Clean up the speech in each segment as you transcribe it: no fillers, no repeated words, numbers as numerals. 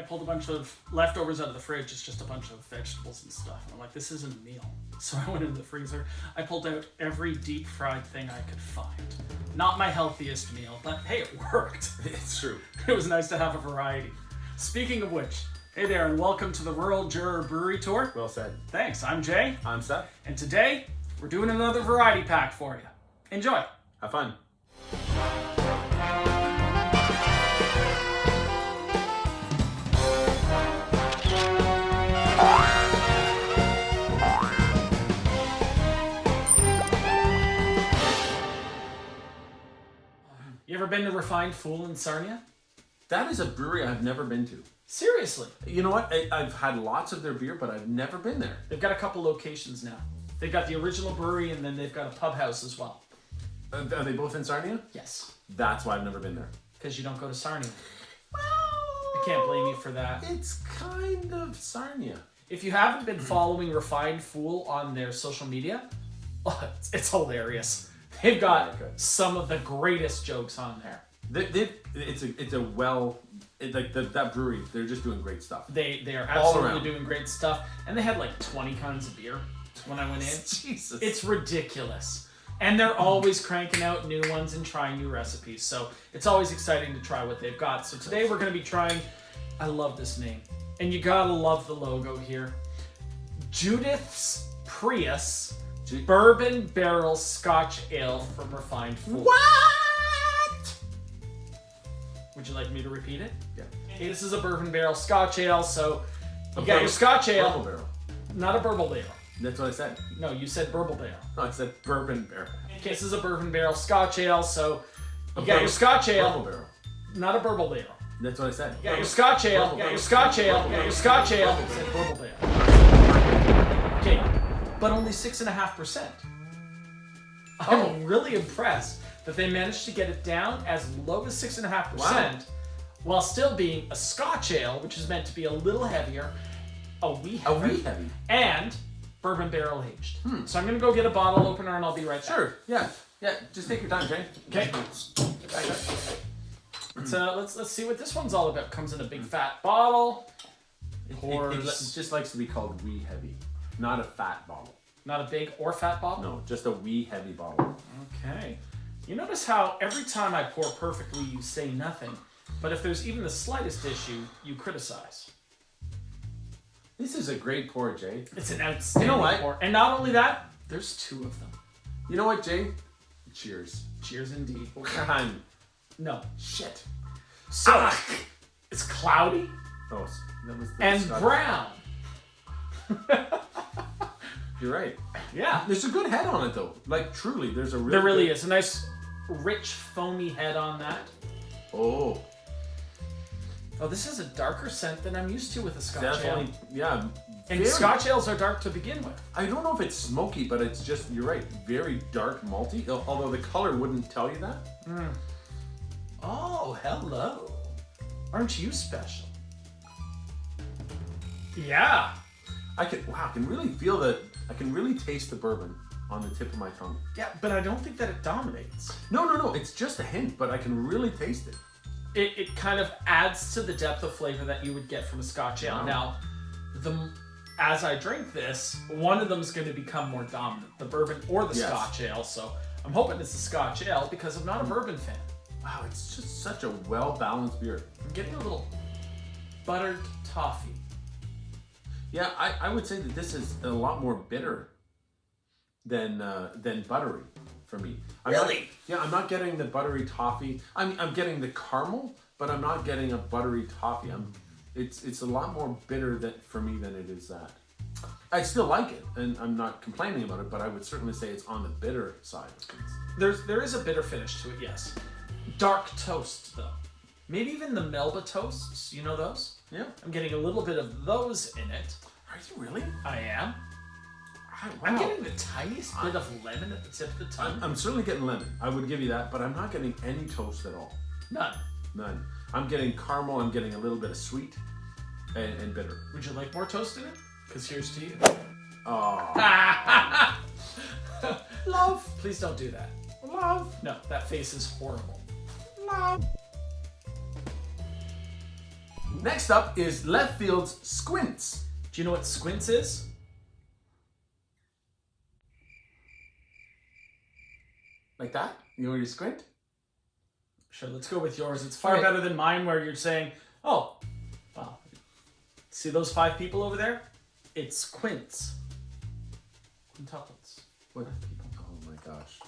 I pulled a bunch of leftovers out of the fridge. It's just a bunch of vegetables and stuff. And I'm like, this isn't a meal. So I went into the freezer. I pulled out every deep fried thing I could find. Not my healthiest meal, but hey, it worked. It's true. It was nice to have a variety. Speaking of which, hey there, and welcome to the Rural Juror Brewery Tour. Well said. Thanks, I'm Jay. I'm Seth. And today, we're doing another variety pack for you. Enjoy. Have fun. You ever been to Refined Fool in Sarnia? That is a brewery I've never been to. Seriously. You know what? I've had lots of their beer, but I've never been there. They've got a couple locations now. They've got the original brewery and then they've got a pub house as well. Are they both in Sarnia? Yes. That's why I've never been there. Because you don't go to Sarnia. Well, I can't blame you for that. It's kind of Sarnia. If you haven't been following Refined Fool on their social media, it's hilarious. They've got some of the greatest jokes on there. That brewery, they're just doing great stuff. They are absolutely doing great stuff. And they had like 20 kinds of beer when I went in. Jesus. It's ridiculous. And they're always cranking out new ones and trying new recipes. So it's always exciting to try what they've got. So today we're going to be trying, I love this name. And you gotta love the logo here. Judith's Prius Bourbon Barrel Scotch Ale from Refined Fool. What? Would you like me to repeat it? Yeah. Okay, this is a Bourbon Barrel Scotch Ale, so you got your Scotch Ale. Bourbon barrel. Not a Bourbon Barrel. That's what I said. No, you said Bourbon Barrel. No, I said Bourbon barrel. Okay, this is a Bourbon Barrel Scotch Ale, so you got your Scotch Ale. Bourbon barrel. Not a Bourbon Barrel. That's what I said. You got your Scotch Ale. You got your Scotch Ale. You got your Scotch Ale. You said Bourbon Barrel. Okay, but only 6.5%. I'm really impressed that they managed to get it down as low as 6.5%, while still being a Scotch Ale, which is meant to be a little heavier, a wee heavy, and bourbon barrel aged. So I'm gonna go get a bottle opener and I'll be right back. Sure. Yeah. Just take your time, Jay. Okay. Let's see what this one's all about. Comes in a big fat bottle. It just likes to be called wee heavy, not a fat bottle. Not a big or fat bottle? No, just a wee heavy bottle. Okay. You notice how every time I pour perfectly, you say nothing, but if there's even the slightest issue, you criticize. This is a great pour, Jay. It's an outstanding pour. And not only that, there's two of them. You know what, Jay? Cheers. Cheers indeed. Time. No. Shit. So, it's cloudy Oh, that was the and Scotch. brown. You're right. Yeah. There's a good head on it, though. Like, truly, there's a real There really is. A nice, rich, foamy head on that. Oh, this is a darker scent than I'm used to with a Scotch definitely. ale. Yeah. And Scotch ales are dark to begin with. I don't know if it's smoky, but it's just, you're right, very dark malty. Although the color wouldn't tell you that. Oh, hello. Aren't you special? Yeah. I can really feel that. I can really taste the bourbon on the tip of my tongue. Yeah, but I don't think that it dominates. No. It's just a hint, but I can really taste it. It kind of adds to the depth of flavor that you would get from a Scotch ale. Wow. Now, as I drink this, one of them is going to become more dominant, the bourbon or the Scotch ale. So I'm hoping it's the Scotch ale because I'm not a bourbon fan. Wow, it's just such a well-balanced beer. I'm getting a little buttered toffee. Yeah, I would say that this is a lot more bitter than buttery for me. Really? I'm not getting the buttery toffee. I'm getting the caramel, but I'm not getting a buttery toffee. It's a lot more bitter for me than it is that. I still like it, and I'm not complaining about it, but I would certainly say it's on the bitter side of things. There is a bitter finish to it, yes. Dark toast, though. Maybe even the Melba toasts. You know those? Yeah. I'm getting a little bit of those in it. Are you really? I am. Wow. I'm getting the tiniest bit of lemon at the tip of the tongue. I'm certainly getting lemon. I would give you that, but I'm not getting any toast at all. None. I'm getting caramel. I'm getting a little bit of sweet and bitter. Would you like more toast in it? Because here's to you. Oh. Love. Please don't do that. Love. No, that face is horrible. Love. Next up is Left Field's Squints. Do you know what Squints is? Like that? You know where you squint? Sure, let's go with yours. It's far Okay. better than mine where you're saying, oh, well, see those 5 people over there? It's quints. Quintuplets. What? Oh my gosh.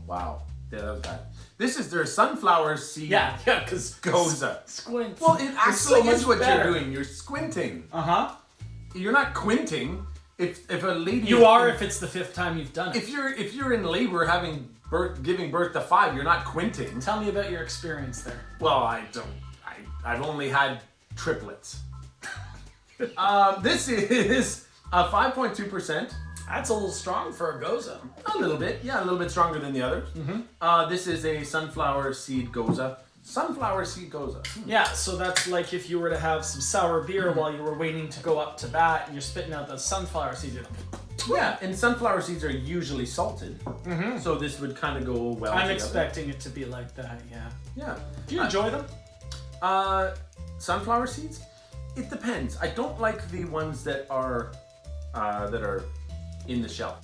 Wow. Yeah, that was bad. This is their sunflower seed. Yeah, because Gose. Squints. Well, it is actually so is much what better. you're doing. You're squinting. Uh-huh. You're not quinting. If a lady You are if it's the 5th time you've done it. if you're in labor giving birth to 5, you're not quinting. Tell me about your experience there. Well, I've only had triplets. This is 5.2%. That's a little strong for a Gose. A little bit, yeah, a little bit stronger than the others. This is a sunflower seed Gose. Sunflower seed Gose. Yeah, so that's like if you were to have some sour beer while you were waiting to go up to bat and you're spitting out the sunflower seeds. Yeah, and sunflower seeds are usually salted, so this would kind of go well I'm together. expecting it to be like that, yeah. Yeah. Do you enjoy them? Sunflower seeds? It depends. I don't like the ones that are in the shell.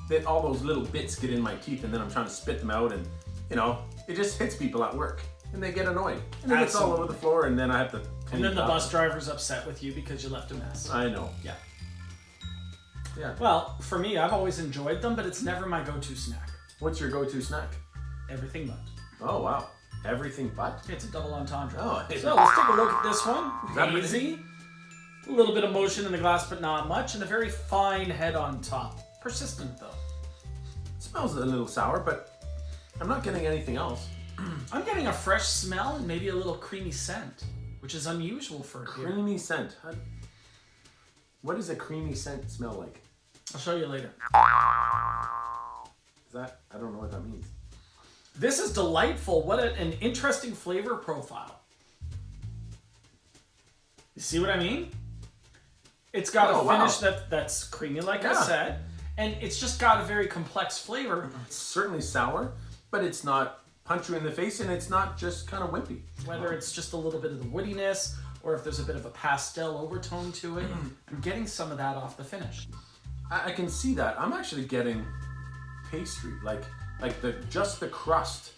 That all those little bits get in my teeth, and then I'm trying to spit them out, and it just hits people at work, and they get annoyed, and it gets all over the floor, and then I have to. And then the bus driver's upset with you because you left a mess. I know. Yeah. Yeah. Well, for me, I've always enjoyed them, but it's never my go-to snack. What's your go-to snack? Everything but. Oh wow, everything but. It's a double entendre. Oh. So let's take a look at this one. that Easy. A little bit of motion in the glass, but not much, and a very fine head on top. Persistent though. Smells a little sour, but I'm not getting anything else. I'm getting a fresh smell and maybe a little creamy scent, which is unusual for a beer. Creamy scent. What does a creamy scent smell like? I'll show you later. Is that? I don't know what that means. This is delightful. What an interesting flavor profile. You see what I mean? It's got a finish that's creamy, like I said, and it's just got a very complex flavor. It's certainly sour, but it's not punch you in the face, and it's not just kind of wimpy. Whether it's just a little bit of the woodiness, or if there's a bit of a pastel overtone to it, I'm getting some of that off the finish. I can see that. I'm actually getting pastry, like just the crust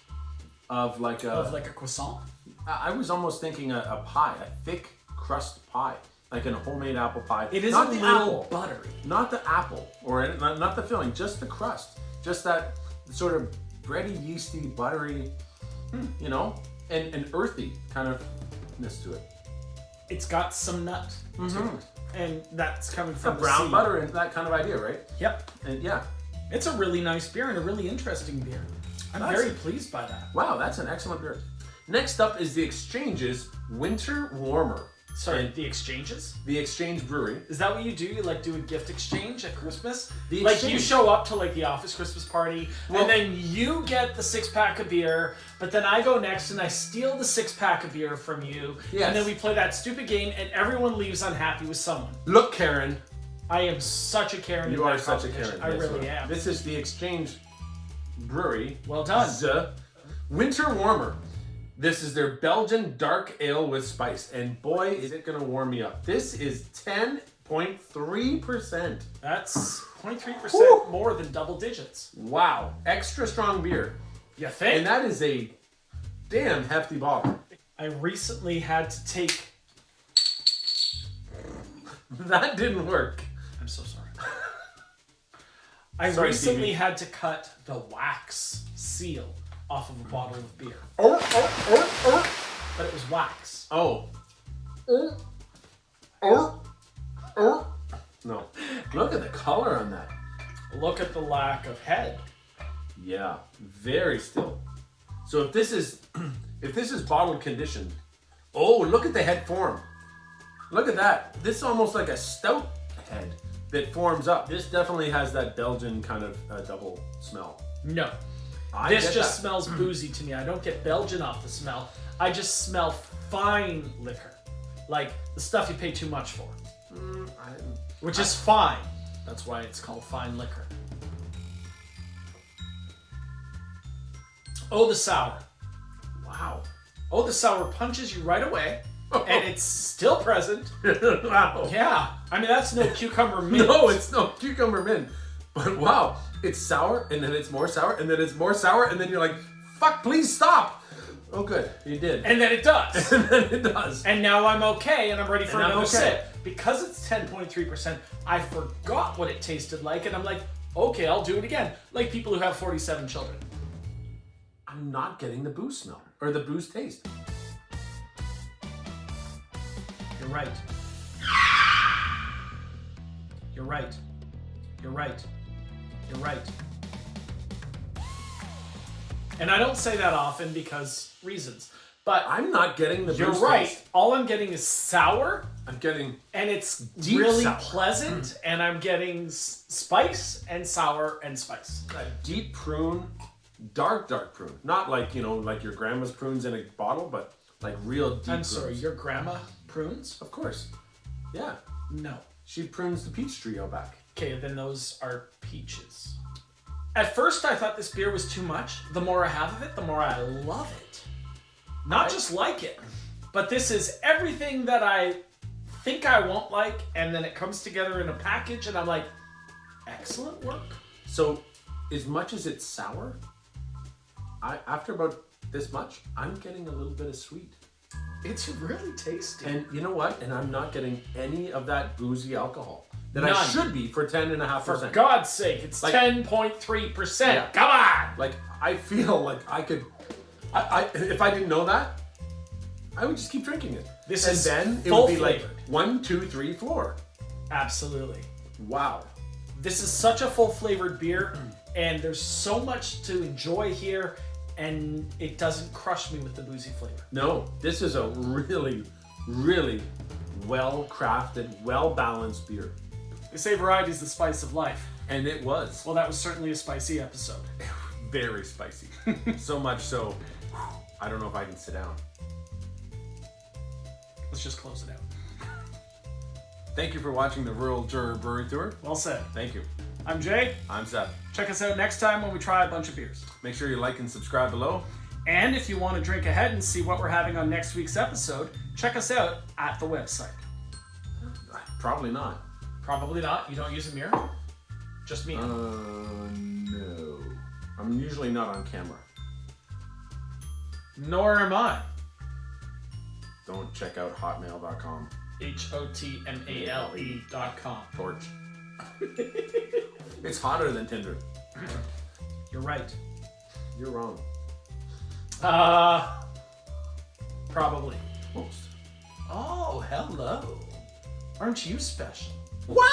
of like a croissant. I was almost thinking a pie, a thick crust pie, like in a homemade apple pie. It is not a the little apple, buttery. not the apple, or not the filling, just the crust, just that sort of bready, yeasty, buttery, and earthy kind of-ness to it. It's got some nut to it, and that's coming from the Brown seed. butter and that kind of idea, right? Yep. And yeah. It's a really nice beer and a really interesting beer. I'm very pleased by that. Wow, that's an excellent beer. Next up is the Exchange's Winter Warmer. Sorry, the Exchanges? The Exchange Brewery. Is that what you do? You like do a gift exchange at Christmas? The like exchange. you show up to like the office Christmas party, and then you get the 6-pack of beer, but then I go next and I steal the 6-pack of beer from you, Yes. and then we play that stupid game, and everyone leaves unhappy with someone. Look, Karen. I am such a Karen. You in are that such a competition. Karen. I Yes, really you are. am. This is the Exchange Brewery. Well done. The Winter Warmer. This is their Belgian dark ale with spice, and boy, is it gonna warm me up. This is 10.3%. That's 0.3% more than double digits. Wow, extra strong beer, You think? and that is a damn hefty bottle. I recently had to take. That didn't work. I'm so sorry. I Sorry, recently Stevie. had to cut the wax seal off of a bottle of beer, Oh. but it was wax. No. Look at the color on that. Look at the lack of head. Yeah, very still. So if this is bottled conditioned, look at the head form. Look at that. This is almost like a stout head that forms up. This definitely has that Belgian kind of double smell. No. I This get just that. smells boozy to me. I don't get Belgian off the smell. I just smell fine liquor. Like the stuff you pay too much for. Which is fine. That's why it's called fine liquor. Oh, the sour. Wow. Oh, the sour punches you right away. And it's still present. Wow. Yeah. I mean, that's no cucumber mint. No, it's no cucumber mint. But wow, it's sour, and then it's more sour, and then it's more sour, and then you're like, fuck, please stop. Oh, good. You did. And then it does. And then it does. And now I'm okay, and I'm ready for And I'm another okay. sip. Because it's 10.3%, I forgot what it tasted like, and I'm like, okay, I'll do it again. Like people who have 47 children. I'm not getting the booze smell or the booze taste. You're right. You're right. You're right. You're right. And I don't say that often because reasons. But I'm not getting the you're booze right. taste. All I'm getting is sour, I'm getting and it's Deep really sour. pleasant, and I'm getting spice and sour and spice. a deep prune, dark prune. Not like, like your grandma's prunes in a bottle, but like real deep I'm prunes. sorry, your grandma prunes? Of course. Yeah. No. She prunes the peach trio back. Okay, then those are peaches. At first, I thought this beer was too much. The more I have of it, the more I love it. Not just like it, but this is everything that I think I won't like, and then it comes together in a package, and I'm like, excellent work. So, as much as it's sour, after about this much, I'm getting a little bit of sweet. It's really tasty. And you know what? And I'm not getting any of that boozy alcohol that I None. should be for 10.5%. For God's sake, it's Like- 10.3%. Yeah. Come on! Like, I feel like I could... if I didn't know that, I would just keep drinking it. This and is then it full would be like flavored. 1, 2, 3, 4. Absolutely. Wow. This is such a full-flavored beer, and there's so much to enjoy here, and it doesn't crush me with the boozy flavor. No, this is a really, really well-crafted, well-balanced beer. They say variety is the spice of life. And it was. Well, that was certainly a spicy episode. Very spicy. So much so, I don't know if I can sit down. Let's just close it out. Thank you for watching the Rural Juror Brewery Tour. Well said. Thank you. I'm Jay. I'm Seth. Check us out next time when we try a bunch of beers. Make sure you like and subscribe below. And if you want to drink ahead and see what we're having on next week's episode, check us out at the website. Probably not. Probably not. You don't use a mirror? Just me. No. I'm usually not on camera. Nor am I. Don't check out hotmail.com. HOTMALE.com. Torch. It's hotter than Tinder. You're right. You're wrong. Probably. Most. Oh, hello. Aren't you special? What?